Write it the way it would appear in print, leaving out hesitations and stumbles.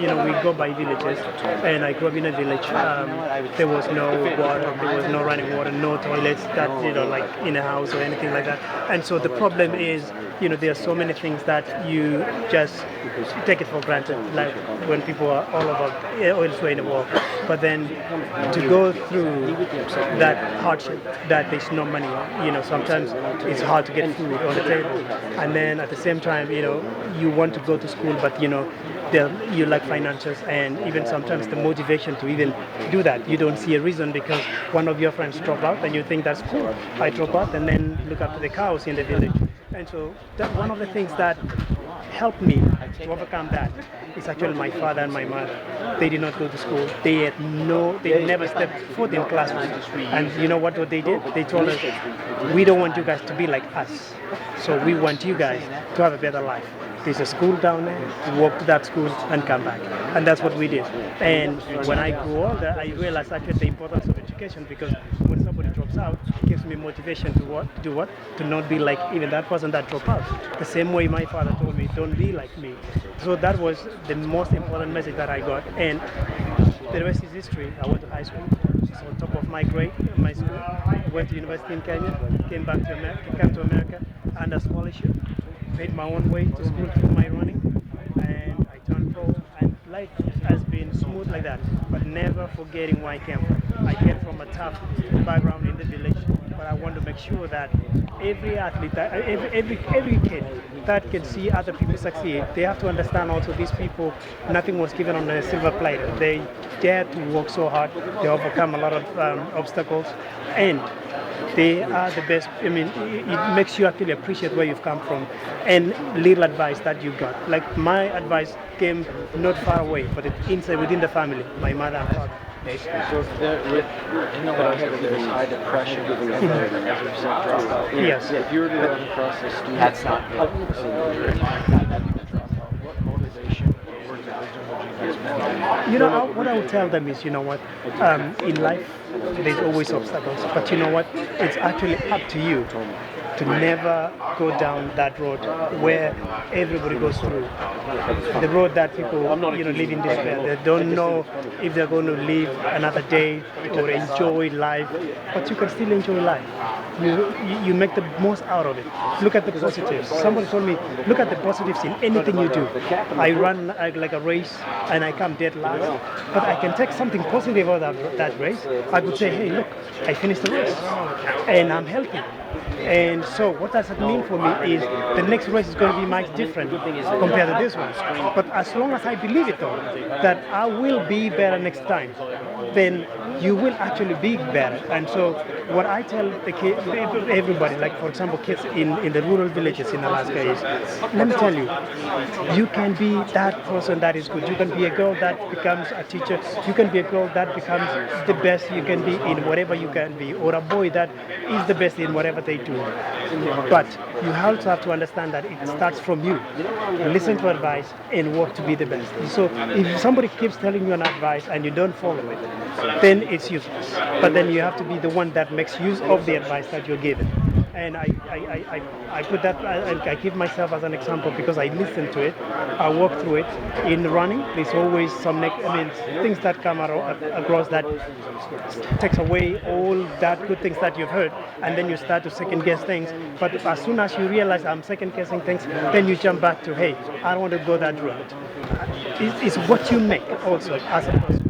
we go by villages, and I grew up in a village. There was no water, there was no running water, no toilets that, like in a house or anything like that. And so the problem is, there are so many things that you just take it for granted, like when people are all about elsewhere in the world. But then to go through that hardship, that there's no money, sometimes it's hard to get food on the table. And then at the same time, you want to go to school, but you lack finances, and even sometimes the motivation to even do that. You don't see a reason because one of your friends drop out, and you think that's cool. I drop out and then look after the cows in the village. And so that's one of the things that helped me to overcome that is actually my father and my mother. They did not go to school. They never stepped foot in classroom. And you know what they did? They told us, we don't want you guys to be like us. So we want you guys to have a better life. There's a school down there, walk to that school and come back. And that's what we did. And when I grew older, I realized actually the importance of education, because when somebody drops out, it gives me motivation to do what? To not be like even that person that dropped out. The same way my father told me, don't be like me. So that was the most important message that I got. And the rest is history. I went to high school. So on top of my grade, my school, went to university in Kenya, came to America under scholarship. Paid my own way to school through my running, and I turned pro, and life has been smooth like that, but never forgetting where I came from. I came from a tough background in the village, but I want to make sure that every athlete, every kid that can see other people succeed, they have to understand also these people, nothing was given on a silver platter. They dared to work so hard, they overcome a lot of obstacles, and they are the best. I mean, it makes you actually appreciate where you've come from, and little advice that you got. Like my advice came not far away, but it's inside within the family, my mother and father. So in the last there's high depression as a result dropout. Yes. If you were to run across the student, that's not good. What motivation or words of wisdom would you guys have? What I would tell them is, in life, there's always obstacles, but you know what? It's actually up to you to never go down that road where everybody goes through. The road that people, live in despair. They don't know if they're going to live another day or enjoy life, but you can still enjoy life. You make the most out of it. Look at the positives. Somebody told me, look at the positives in anything you do. I run like a race and I come dead last, but I can take something positive out of that race. I could say, hey, look, I finished the race and I'm healthy. And so what does it mean for me is the next race is going to be much different compared to this one. But as long as I believe it though, that I will be better next time, then you will actually be better. And so what I tell the kids, everybody, like for example kids in the rural villages in Alaska is, let me tell you, you can be that person that is good. You can be a girl that becomes a teacher. You can be a girl that becomes the best you can be in whatever you can be, or a boy that is the best in whatever they do. But you also have to understand that it starts from you. Listen to advice and work to be the best. So if somebody keeps telling you an advice and you don't follow it, then it's useless. But then you have to be the one that makes use of the advice that you're given. And I put that, I give myself as an example because I listen to it, I walk through it. In running, there's always some things that come across that takes away all that good things that you've heard, and then you start to second guess things. But as soon as you realize I'm second guessing things, then you jump back to, hey, I don't want to go that route. It's what you make also as a person.